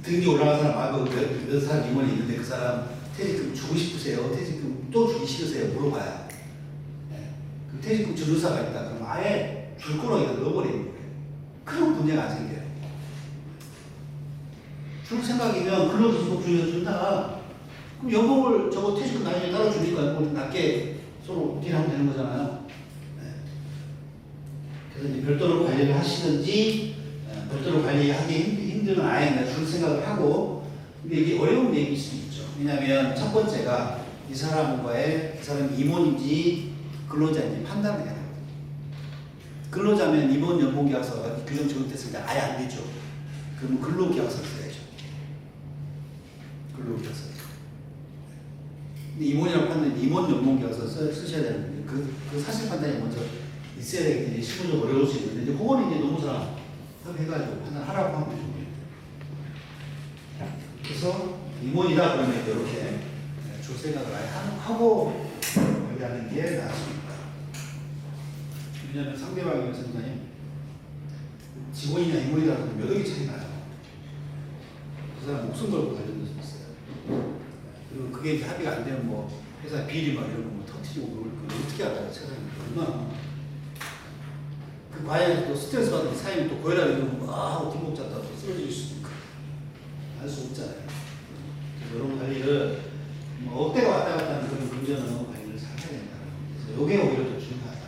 등기 올라간 사람 말고 몇 사람 임원이 있는데 그 사람 퇴직금 주고 싶으세요? 퇴직금 또 주기 싫으세요? 물어봐요. 그 퇴직금 줄 의사가 있다. 그럼 아예 줄 거로 이거 넣어버리는 거예요. 그런 문제가 안 생겨요. 줄 생각이면 근로소득 준다. 그럼 연봉을 저거 퇴직금 나중에 따로 주니까 뭐 낮게 서로 딜하면 되는 거잖아요. 그래서 이제 별도로 관리를 하시든지 별도로 관리하기 힘들면 아예 그냥 줄 생각을 하고. 근데 이게 어려운 얘기일 수 있죠. 왜냐하면 첫 번째가 이 사람과의 이 사람이 임원인지 근로자인지 판단을 해야 돼요. 근로자면 임원 연봉계약서가 규정 적용됐을 때 아예 안 되죠. 그러면 근로계약서를 써야죠. 근로계약서. 근데 임원이라고 하면 임원 연봉계약서 쓰셔야 되는데 그 사실 판단이 먼저 있어야 되기 실무적으로 어려울 수 있는데 이제 그거는 이제 노무사랑 협의해가지고 판단하라고 하면 되는 거예요. 그래서 임원이다 그러면 이렇게 줄 생각을 아예 하고 관리하는 게 낫습니다. 왜냐하면 상대방이 선생님 직원이냐 임원이다 그러면 몇 억이 차이 나요. 그 사람 목숨 걸고 관련될 수 있어요. 그리고 그게 이제 합의가 안 되면 뭐 회사 비리 막 이런 거 뭐 터트리고 그걸 어떻게 알아요? 세상에 얼마나 그 과연 또 스트레스 받은 사람이 또 고혈압 이런 거 하고 뒷목 잡다 또 쓰러질 수 있으니까 알 수 없잖아요. 이런 관리를 뭐 억대가 왔다 갔다 하는 그런 문제는 관리를 잘 해야 된다. 그래서 이게 오히려 더 중요하다.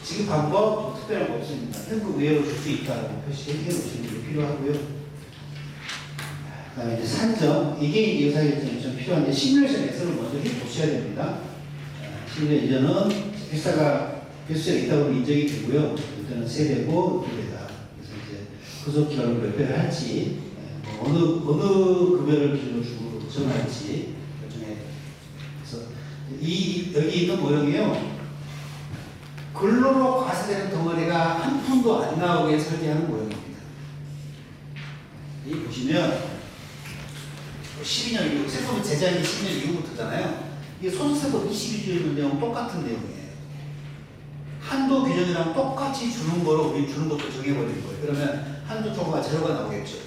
지금 방법 특별한 거 없습니다. 현금 외로 줄 수 있다라고 표시해 놓으시는 게 필요하고요. 그 다음에 이제 산정, 이게 이제 의사결정이 좀 필요한데 시뮬레이션 엑셀을 먼저 해 보셔야 됩니다. 시뮬레이션은 회사가 필수적이 있다고 인정이 되고요. 일단은 세대고 2배다. 그래서 이제 구속기간을 몇 배를 할지, 어느 급여를 기준으로 주고 정할지 결정해. 그래서 여기 있는 모형이요. 근로로 과세되는 덩어리가 한 푼도 안 나오게 설계하는 모형입니다. 이 보시면 12년 이후, 세금 제작이 12년 이후부터잖아요. 이게 소득세법 22조의 내용 똑같은 내용이에요. 한도 규정이랑 똑같이 주는 거로 우리 주는 것도 정해버리는 거예요. 그러면 한도 초과가 제로가 나오겠죠.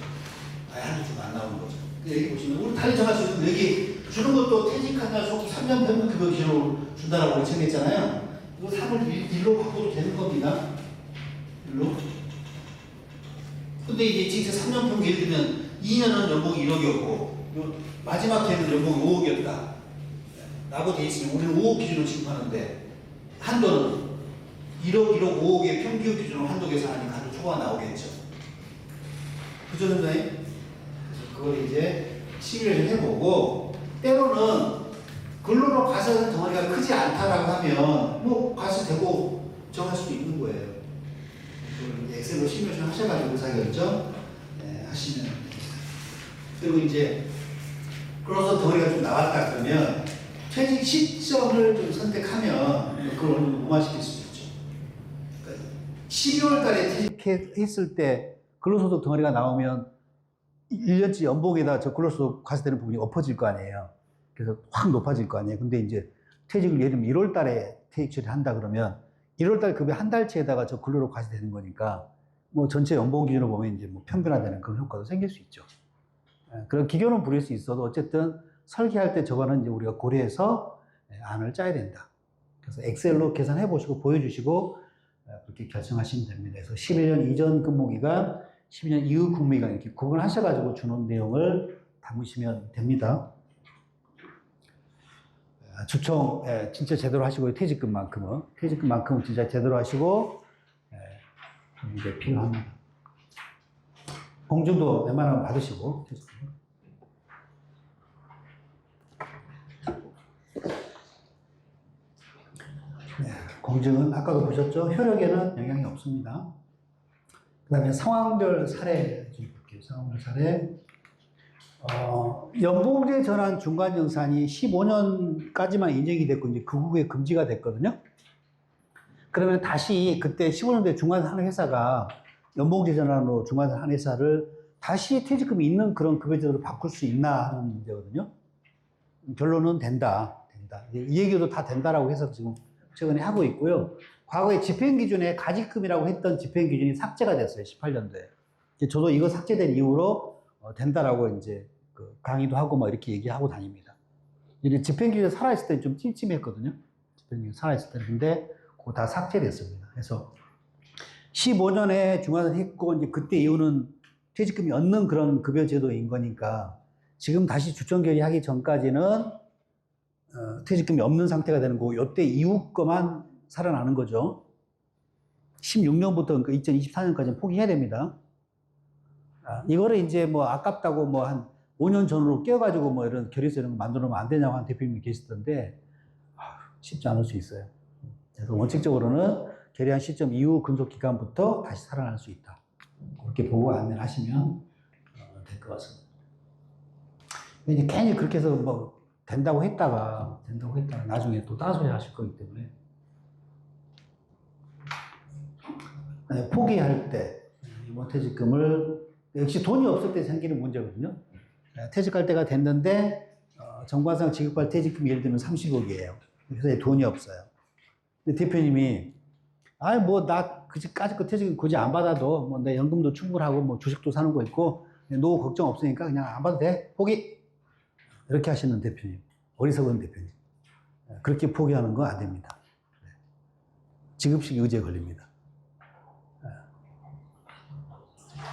아예 한도 초과 안 나오는 거죠. 여기 보시면 우리 달리 정할 수 있는 여기 주는 것도 퇴직한 날 속 3년 평균급여 기준으로 준다라고 정했잖아요. 이거 3을 1로 바꿔도 되는 겁니다. 1로. 근데 이제 진짜 3년 평균 예를 들면 2년은 연봉이 1억이었고 마지막 해는 연봉이 5억이었다. 라고 돼 있으면 우리는 5억 기준으로 지급하는데 한도는 1억, 1억, 5억의 평균 기준으로 한도 계산하니까 한도 초과가 나오겠죠. 그죠, 선생님? 그래서 그걸 이제 시뮬레이션 해보고, 때로는 근로로 과세하는 덩어리가 크지 않다라고 하면, 뭐, 과세되고 정할 수도 있는 거예요. 그걸 이제 엑셀로 시뮬레이션 하셔가지고 의사결정 하시면 됩니다. 그리고 이제, 그래서 덩어리가 좀 나왔다 그러면, 퇴직 시점을 좀 선택하면, 그걸 무마시킬 수 있죠. 12월 달에 퇴직했을 때 근로소득 덩어리가 나오면 1년치 연봉에다 저 근로소득 과세되는 부분이 엎어질 거 아니에요. 그래서 확 높아질 거 아니에요. 근데 이제 퇴직을 예를 들면 1월 달에 퇴직 처리한다 그러면 1월 달 급여 한 달치에다가 저 근로로 과세되는 거니까 뭐 전체 연봉 기준으로 보면 이제 뭐 평균화되는 그런 효과도 생길 수 있죠. 그런 기교는 부릴 수 있어도 어쨌든 설계할 때 저거는 이제 우리가 고려해서 안을 짜야 된다. 그래서 엑셀로 계산해 보시고 보여주시고 그렇게 결정하시면 됩니다. 그래서 11년 이전 근무기간, 12년 이후 근무기간 이렇게 구분하셔가지고 주는 내용을 담으시면 됩니다. 주총 진짜 제대로 하시고요. 퇴직금만큼은 진짜 제대로 하시고 이제 필요합니다. 공증도 웬만하면 받으시고 퇴직금. 공증은 아까도 보셨죠? 효력에는 영향이 없습니다. 그 다음에 상황별 사례 좀 볼게요. 상황별 사례. 연봉제 전환 중간정산이 15년까지만 인정이 됐고, 이제 그 후에 금지가 됐거든요. 그러면 다시 그때 15년대 중간하는 회사가 연봉제 전환으로 중간하는 회사를 다시 퇴직금이 있는 그런 급여제도로 바꿀 수 있나 하는 문제거든요. 결론은 된다. 이 얘기도 다 된다라고 해서 지금 최근에 하고 있고요. 과거에 집행기준에 가직금이라고 했던 집행기준이 삭제가 됐어요. 18년도에. 저도 이거 삭제된 이후로 된다라고 이제 그 강의도 하고 막 이렇게 얘기하고 다닙니다. 이제 집행기준이 살아있을 때는 좀 찜찜했거든요. 집행기준이 살아있을 때는. 근데 그거 다 삭제됐습니다. 그래서 15년에 중간을 했고, 이제 그때 이후는 퇴직금이 없는 그런 급여제도인 거니까 지금 다시 주총 결의하기 전까지는 퇴직금이 없는 상태가 되는 거고, 요때 이후 거만 살아나는 거죠. 16년부터 그러니까 2024년까지는 포기해야 됩니다. 이거를 이제 뭐 아깝다고 뭐 한 5년 전으로 껴가지고 뭐 이런 결의서 이런 거 만들어 놓으면 안 되냐고 한 대표님이 계시던데, 쉽지 않을 수 있어요. 그래서 원칙적으로는 결의한 시점 이후 근속 기간부터 다시 살아날 수 있다. 그렇게 보고 안내를 하시면 될 것 같습니다. 이제 괜히 그렇게 해서 뭐 된다고 했다가 나중에 또 딴소리 하실 거기 때문에 포기할 때 이번 퇴직금을 역시 돈이 없을 때 생기는 문제거든요. 퇴직할 때가 됐는데 정관상 지급할 퇴직금이 예를 들면 30억이에요. 회사에 돈이 없어요. 근데 대표님이 뭐 나 그까짓 거 퇴직금 굳이 안 받아도 뭐 내 연금도 충분하고 뭐 주식도 사는 거 있고 노후 걱정 없으니까 그냥 안 받아도 돼. 포기. 이렇게 하시는 대표님, 어리석은 대표님. 그렇게 포기하는 거 안 됩니다. 지급식 의제에 걸립니다.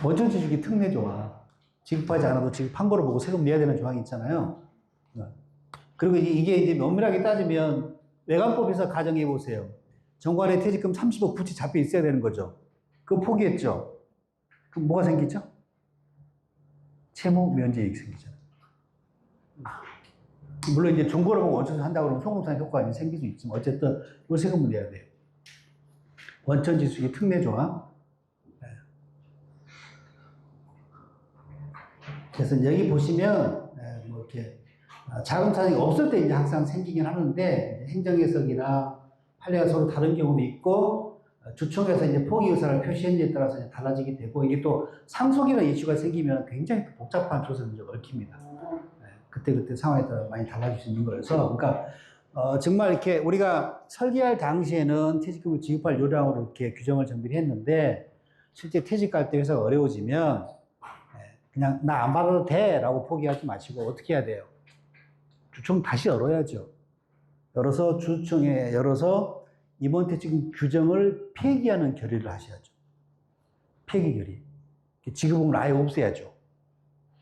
원천지주기 특례 조항. 지급하지 않아도 지급한 거로 보고 세금 내야 되는 조항이 있잖아요. 그리고 이게 이제 엄밀하게 따지면 외관법에서 가정해 보세요. 정관에 퇴직금 30억 부채 잡혀 있어야 되는 거죠. 그거 포기했죠. 그럼 뭐가 생기죠? 채무 면제이익 생기잖아요. 물론 이제 중고로 보고 원천지 한다고 그러면 송금상 효과가 생길 수 있지만 어쨌든 이걸 세금을 내야 돼요. 원천지수기 특례 조항. 그래서 여기 보시면 뭐 이렇게 자금 차익이 없을 때 이제 항상 생기긴 하는데 행정해석이나 판례가 서로 다른 경우도 있고 주총에서 이제 포기 의사를 표시했느냐에 따라서 이제 달라지게 되고 이게 또 상속이라는 이슈가 생기면 굉장히 복잡한 조세 문제가 얽힙니다. 그때 상황에 따라 많이 달라질 수 있는 거여서 그러니까 정말 이렇게 우리가 설계할 당시에는 퇴직금을 지급할 요량으로 이렇게 규정을 정비를 했는데 실제 퇴직할 때 회사가 어려워지면 그냥 나 안 받아도 돼 라고 포기하지 마시고 어떻게 해야 돼요? 주총 다시 열어야죠. 열어서 주총에 열어서 이번 퇴직금 규정을 폐기하는 결의를 하셔야죠. 폐기 결의. 지급금을 아예 없애야죠.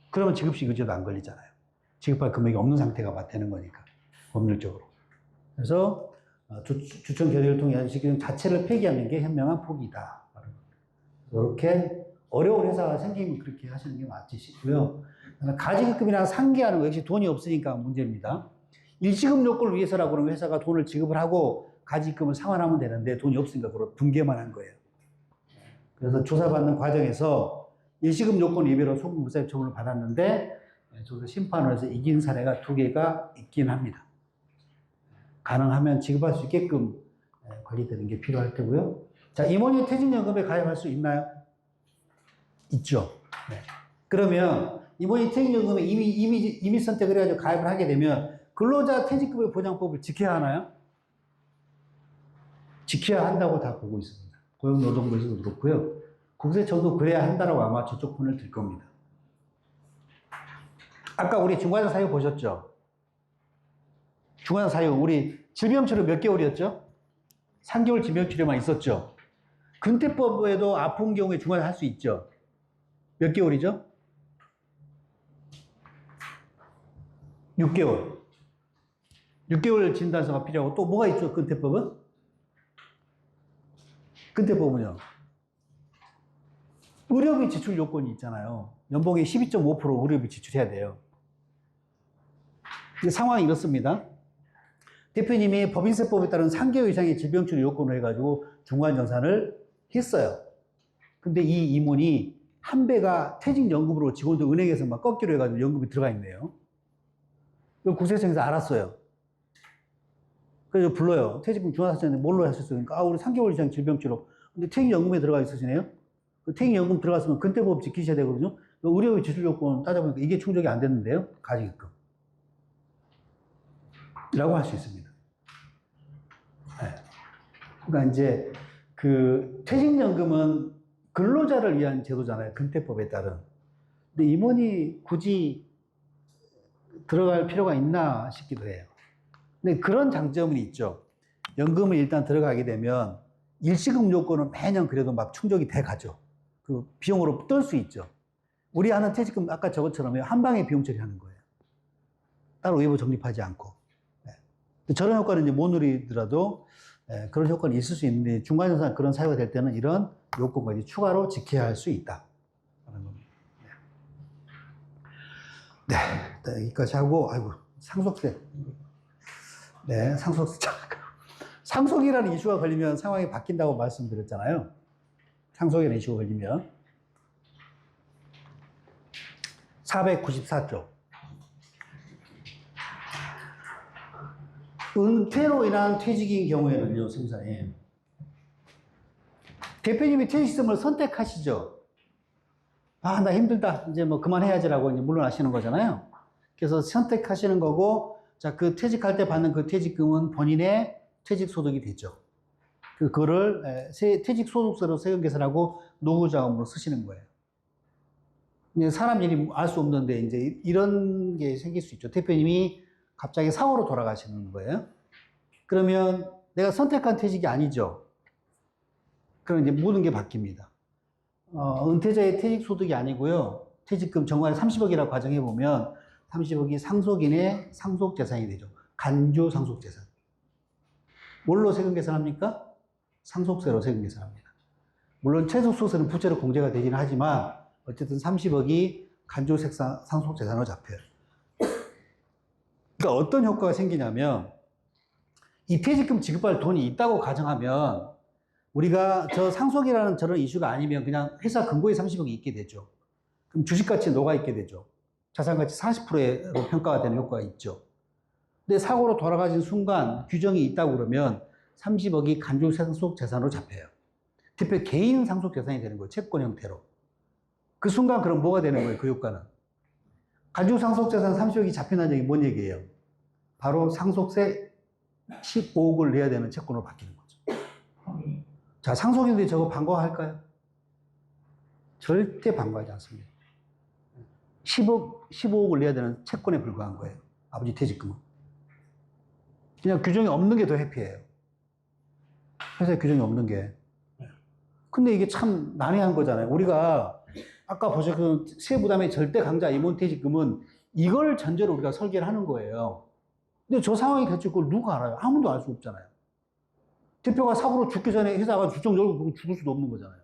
그러면 지급식 의제도 안 걸리잖아요. 지급할 금액이 없는 상태가 되는 거니까 법률적으로. 그래서 주총 결의를 통해 현실 규정 자체를 폐기하는 게 현명한 포기다. 이렇게 어려운 회사가 생기면 그렇게 하시는 게 맞으시고요. 가지급금이나 상계하는 거 역시 돈이 없으니까 문제입니다. 일시금 요건을 위해서라고 그러면 회사가 돈을 지급을 하고 가지급금을 상환하면 되는데 돈이 없으니까 그걸 분개만 한 거예요. 그래서 조사받는 과정에서 일시금 요건 위배로 소금물세 처분을 받았는데 조사 심판원에서 이긴 사례가 2개가 있긴 합니다. 가능하면 지급할 수 있게끔 관리되는 게 필요할 테고요. 자, 임원이 퇴직연금에 가입할 수 있나요? 있죠. 네. 그러면 임원이 퇴직연금에 이미 선택을 해가지고 가입을 하게 되면 근로자 퇴직급여 보장법을 지켜야 하나요? 지켜야 한다고 다 보고 있습니다. 고용노동부에서도 그렇고요. 국세청도 그래야 한다라고 아마 저쪽 분을 들 겁니다. 아까 우리 중간에서 사유 보셨죠? 중간에서 사유 우리 질병치료 몇 개월이었죠? 3개월 질병치료만 있었죠? 근태법에도 아픈 경우에 중간에 할 수 있죠? 몇 개월이죠? 6개월. 6개월 진단서가 필요하고 또 뭐가 있죠? 근태법은? 근태법은요. 의료비 지출 요건이 있잖아요. 연봉의 12.5% 의료비 지출해야 돼요. 상황이 이렇습니다. 대표님이 법인세법에 따른 3개월 이상의 질병치료 요건을 해가지고 중간정산을 했어요. 근데 이 임원이 한 배가 퇴직연금으로 직원들 은행에서 막 꺾기로 해가지고 연금이 들어가 있네요. 국세청에서 알았어요. 그래서 불러요. 퇴직금 중간사채인데 뭘로 하셨어요? 그러니까 우리 3개월 이상 질병치료. 근데 퇴직연금에 들어가 있으시네요. 그 퇴직연금 들어갔으면 근태법 지키셔야 되거든요. 의료비 지출 요건 따져보니까 이게 충족이 안 됐는데요. 가지급금. 라고 할 수 있습니다. 네. 그러니까 이제 그 퇴직연금은 근로자를 위한 제도잖아요. 근태법에 따른. 근데 임원이 굳이 들어갈 필요가 있나 싶기도 해요. 근데 그런 장점은 있죠. 연금을 일단 들어가게 되면 일시금 요건은 매년 그래도 막 충족이 돼 가죠. 그 비용으로 뜰 수 있죠. 우리 하는 퇴직금 아까 저것처럼 한 방에 비용 처리하는 거예요. 따로 외부 적립하지 않고. 네. 저런 효과는 이제 못 누리더라도 그런 효과는 있을 수 있는데 중간에서 그런 사유가 될 때는 이런 요건까지 추가로 지켜야 할 수 있다. 네, 여기까지 하고, 아이고, 상속세. 네, 상속세. 상속이라는 이슈가 걸리면 상황이 바뀐다고 말씀드렸잖아요. 상속이라는 이슈가 걸리면. 494조. 은퇴로 인한 퇴직인 경우에는요, 세무사님. 대표님이 퇴직 시점을 선택하시죠. 아, 나 힘들다. 이제 뭐 그만해야지라고 이제 물러나시는 거잖아요. 그래서 선택하시는 거고, 자, 그 퇴직할 때 받는 그 퇴직금은 본인의 퇴직소득이 되죠. 그거를 퇴직소득세로 세금 계산하고 노후자금으로 쓰시는 거예요. 이제 사람 일이 알 수 없는데 이제 이런 게 생길 수 있죠. 대표님이 갑자기 사고로 돌아가시는 거예요. 그러면 내가 선택한 퇴직이 아니죠. 그럼 이제 모든 게 바뀝니다. 은퇴자의 퇴직소득이 아니고요. 퇴직금 정관에 30억이라고 가정해보면 30억이 상속인의 상속재산이 되죠. 간주 상속재산. 뭘로 세금 계산합니까? 상속세로 세금 계산합니다. 물론 최소소득세는 부채로 공제가 되기는 하지만 어쨌든 30억이 간주 상속재산으로 잡혀요. 그러니까 어떤 효과가 생기냐면 이 퇴직금 지급할 돈이 있다고 가정하면 우리가 저 상속이라는 저런 이슈가 아니면 그냥 회사 금고에 30억이 있게 되죠. 그럼 주식가치에 녹아 있게 되죠. 자산가치 40%로 평가가 되는 효과가 있죠. 근데 사고로 돌아가신 순간 규정이 있다고 그러면 30억이 간주 상속 재산으로 잡혀요. 특히 개인 상속 재산이 되는 거예요. 채권 형태로. 그 순간 그럼 뭐가 되는 거예요? 그 효과는. 간주 상속 재산 30억이 잡힌다는 얘기 뭔 얘기예요? 바로 상속세 15억을 내야 되는 채권으로 바뀌는 거죠. 자, 상속인들이 저거 반가워할까요? 절대 반가워하지 않습니다. 15억을 내야 되는 채권에 불과한 거예요. 아버지 퇴직금은. 그냥 규정이 없는 게 더 해피해요. 회사에 규정이 없는 게. 근데 이게 참 난해한 거잖아요. 우리가 아까 보셨던 세부담의 절대 강자 임원퇴직금은 이걸 전제로 우리가 설계를 하는 거예요. 근데 저 상황이 됐지 그걸 누가 알아요? 아무도 알 수 없잖아요. 대표가 사고로 죽기 전에 회사가 주정 열고 죽을 수도 없는 거잖아요.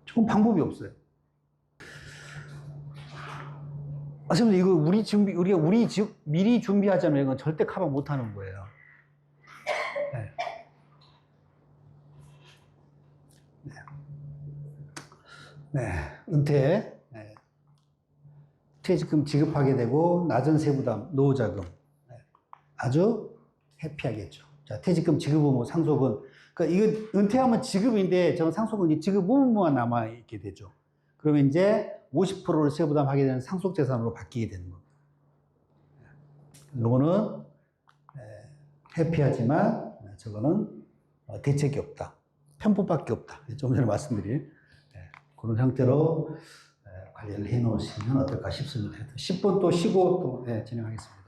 저건 방법이 없어요. 선생님, 이거 우리가 미리 준비하자면 이건 절대 커버 못 하는 거예요. 네. 네. 은퇴. 네. 퇴직금 지급하게 되고, 낮은 세부담, 노후자금. 네. 아주 해피하겠죠. 자, 퇴직금 지급은 뭐 상속은, 그러니까 이거 은퇴하면 지급인데, 저는 상속은 이 지급 부분만 남아있게 되죠. 그러면 이제 50%를 세부담하게 되는 상속재산으로 바뀌게 되는 겁니다. 이거는 해피하지만 저거는 대책이 없다. 편법밖에 없다. 좀 전에 말씀드린 그런 형태로 관리를 해 놓으시면 어떨까 싶습니다. 10분 또 쉬고 또 진행하겠습니다.